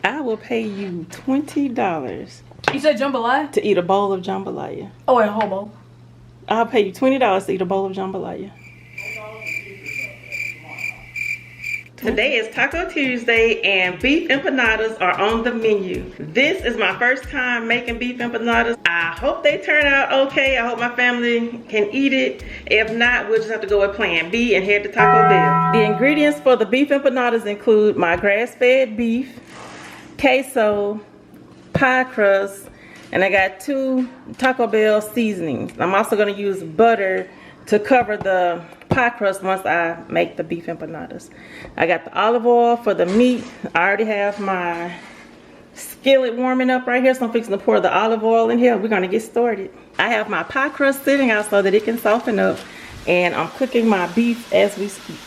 I will pay you $20 You said jambalaya? to eat a bowl of jambalaya. Oh, wait, a whole bowl. I'll pay you $20 to eat a bowl of jambalaya. Today is Taco Tuesday and beef empanadas are on the menu. This is my first time making beef empanadas. I hope they turn out okay. I hope my family can eat it. If not, we'll just have to go with plan B and head to Taco Bell. The ingredients for the beef empanadas include my grass-fed beef, queso, pie crust, and I got 2 Taco Bell seasonings. I'm also going to use butter to cover the pie crust once I make the beef empanadas. I got the olive oil for the meat. I already have my skillet warming up right here, so I'm fixing to pour the olive oil in here. We're going to get started. I have my pie crust sitting out so that it can soften up, and I'm cooking my beef as we speak.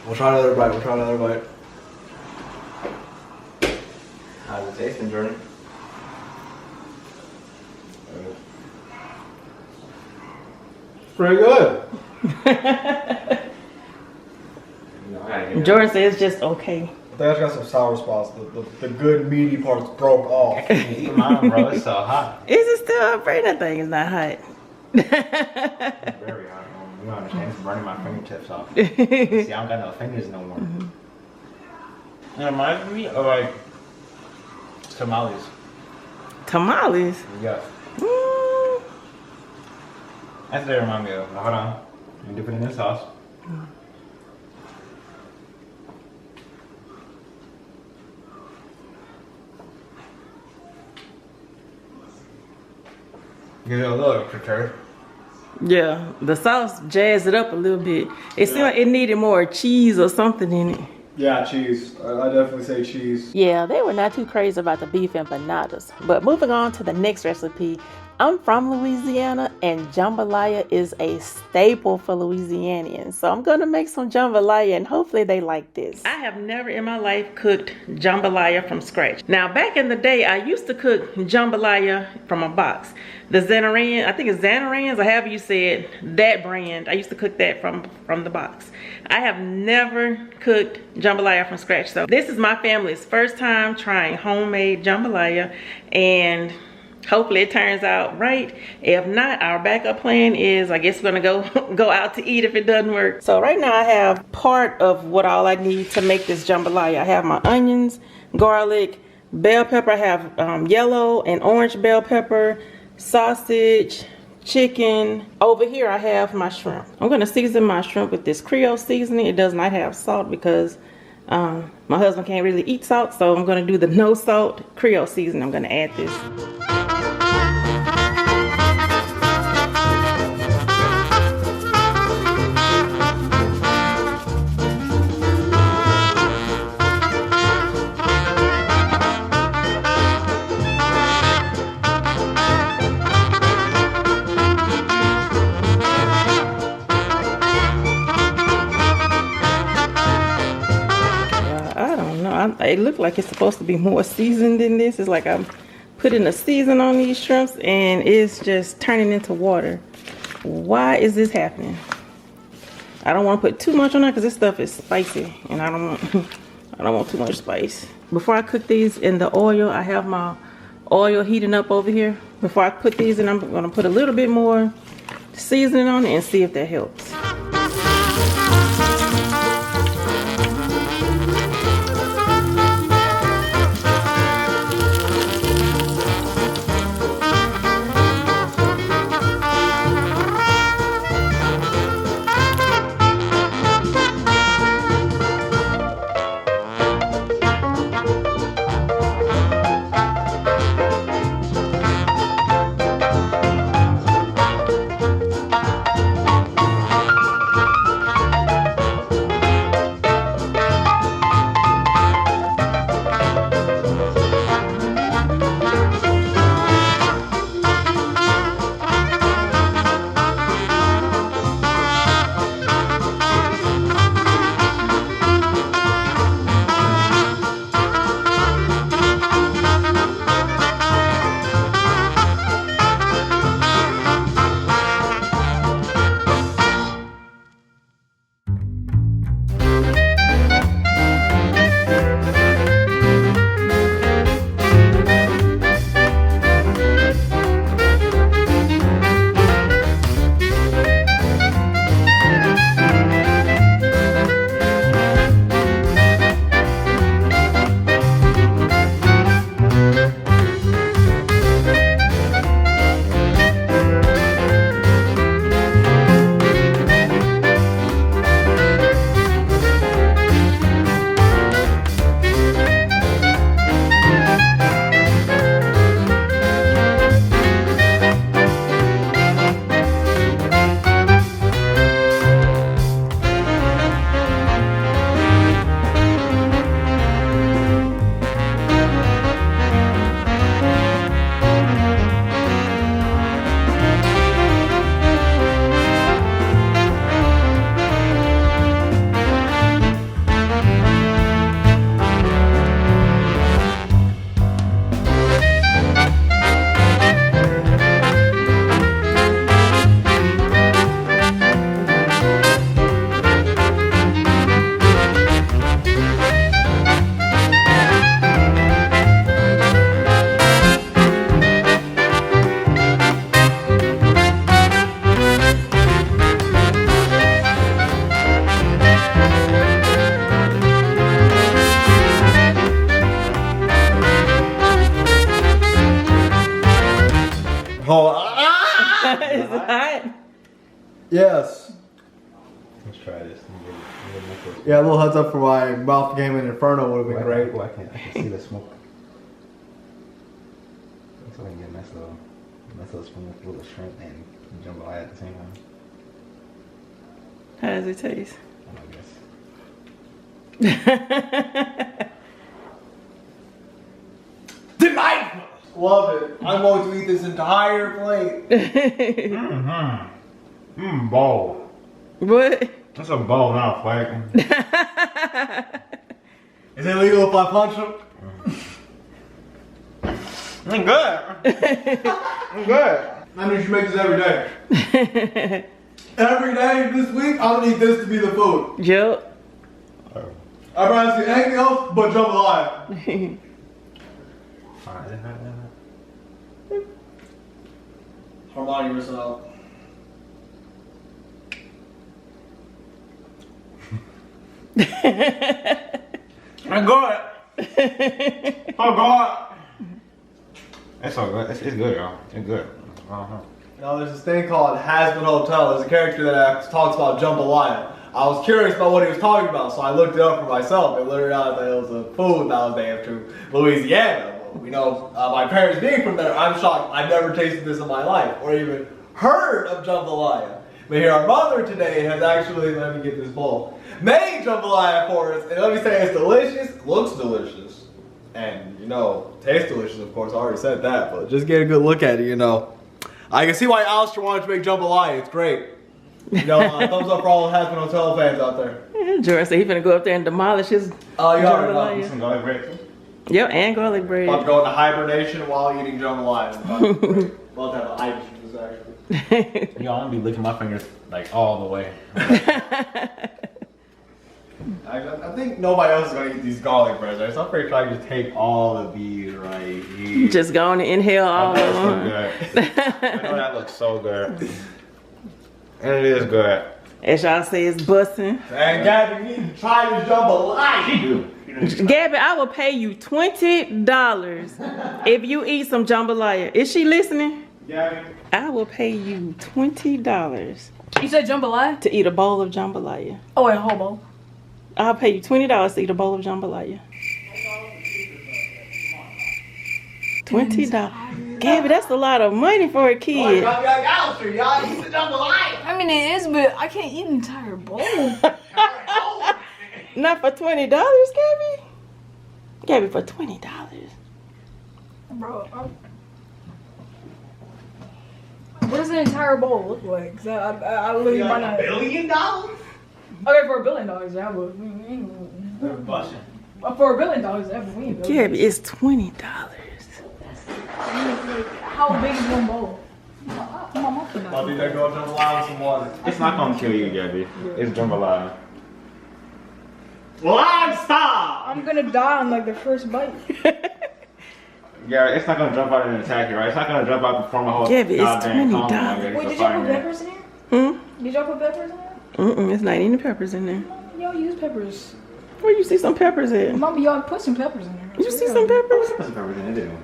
We'll try another bite. We'll try another bite. How's it tasting, Jordan? Pretty good. Jordan says it's just okay. I think I just got some sour spots. The good meaty parts broke off. Come on, bro. It's so hot. Is it still operating? That thing is not hot. It's very hot. You don't understand. It's burning my fingertips off. See, I don't got no fingers no more. It reminds me of like tamales. Tamales? Yeah. Mm. That's what they remind me of. Now, hold on. You dip it in this sauce. Give it a little extra taste. Yeah, the sauce jazzed it up a little bit. It seemed like it needed more cheese or something in it. Yeah, cheese. I definitely say cheese. Yeah, they were not too crazy about the beef empanadas. But moving on to the next recipe. I'm from Louisiana and jambalaya is a staple for Louisianians. So I'm going to make some jambalaya and hopefully they like this. I have never in my life cooked jambalaya from scratch. Now back in the day, I used to cook jambalaya from a box. The Xanaran, I think it's Xanarans or however you said, that brand. I used to cook that from the box. I have never cooked jambalaya from scratch. So this is my family's first time trying homemade jambalaya and hopefully it turns out right. If not, our backup plan is I guess we're gonna go out to eat if it doesn't work. So right now I have part of what all I need to make this jambalaya. I have my onions, garlic, bell pepper. I have yellow and orange bell pepper, sausage, chicken. Over here I have my shrimp. I'm gonna season my shrimp with this Creole seasoning. It does not have salt because my husband can't really eat salt, so I'm gonna do the no salt Creole seasoning. I'm gonna add this. It looked like it's supposed to be more seasoned than this. It's like I'm putting a season on these shrimps and it's just turning into water. Why is this happening? I don't want to put too much on there because this stuff is spicy and I don't want too much spice. Before I cook these in the oil, I have my oil heating up over here. Before I put these in, I'm gonna put a little bit more seasoning on it and see if that helps. Hold on. Is it hot? Yes. Let's try this. Yeah, a little heads up for my mouth game in Inferno would have been great. I can see the smoke. So I can get nice little spoon with little shrimp and jambalaya at the same time. How does it taste? I guess. Delightful! Love it. I'm going to eat this entire plate. Bowl. What? That's a bowl, not a flag. Is it legal if I punch him? I'm good. I'm good. That means you make this every day. Every day this week, I don't need this to be the food. Yup. I probably see anything else but jambalaya. Harmony, you're missing out. I'm good. Oh God. It's so good. It's good, y'all. It's good. You know, there's this thing called Hasbin Hotel. There's a character that talks about jambalaya. I was curious about what he was talking about, so I looked it up for myself. It literally out that it was a food that was named to Louisiana. You know, my parents being from there, I'm shocked. I've never tasted this in my life or even heard of jambalaya. But here, our mother today has actually, let me get this bowl, made jambalaya for us. And let me say, it's delicious, looks delicious, and, you know, tastes delicious, of course. I already said that, but just get a good look at it, you know. I can see why Alistair wanted to make jambalaya. It's great. You know, thumbs up for all the Hasbin Hotel fans out there. Jordan said he's finna go up there and demolish his Oh, you already know. Some garlic bread too. Yep, and garlic bread. About to go into hibernation while eating jambalaya. About to have an ice juice, actually. Yo, I'm gonna be licking my fingers like all the way. I think nobody else is gonna eat these garlic breads, right? So I'm pretty sure I can just take all of these right here. Just go on and inhale all of them. I know that looks so good. And it is good. As y'all say, it's busting. And Gabby, you need to try this jambalaya. Gabby, I will pay you $20 if you eat some jambalaya. Is she listening? Gabby. I will pay you $20 You said jambalaya? to eat a bowl of jambalaya. Oh, wait, hobo. I'll pay you $20 to eat a bowl of jambalaya. $20. Gabby, that's a lot of money for a kid. Y'all eat the jambalaya. I mean, it is, but I can't eat an entire bowl. Not for $20, Gabby. Gabby, for $20. Bro, what does an entire bowl look like? 'Cause I literally might not. $1 billion? Okay, for $1 billion, yeah, but for $1 billion, yeah, but we ain't. Gabby, it's $20. How big is one bowl? I'll be there going jambalaya with some water. It's not gonna kill you, Gabby. It's jambalaya. Stop! I'm gonna die on like the first bite. Yeah, it's not gonna jump out and attack you, right? It's not gonna jump out and form a whole Gabby, it's goddamn $20. combo. Wait, did y'all put peppers in here? Did y'all put peppers in there? It's not any peppers in there. Y'all use peppers. Where you see some peppers at? Mama, y'all put some peppers in there. You see some peppers? Put some peppers in it, didn't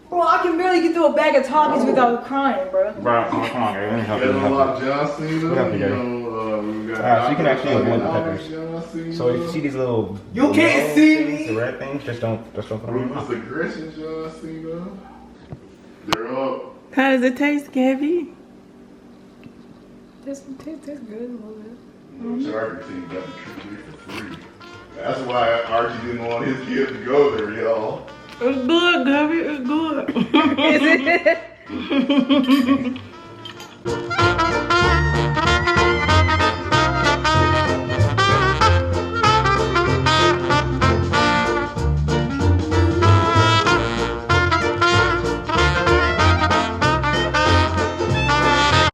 Bro, I can barely get through a bag of Takis without crying, bro. Bro, come on, Gabby. Let me help you. Got a lot of John Cena. What happened, Gabby? We got So you can actually avoid the peppers. John Cena. So if you see these little You can't see things, me. the red things, just don't put them in your Ruthless mouth. aggression, John Cena. They're up. How does it taste, Gabby? Tastes good a little bit. Charger team got the tree for free. That's why Archie didn't want his kids to go there, y'all. It's good, Gabby. It's good. Is it?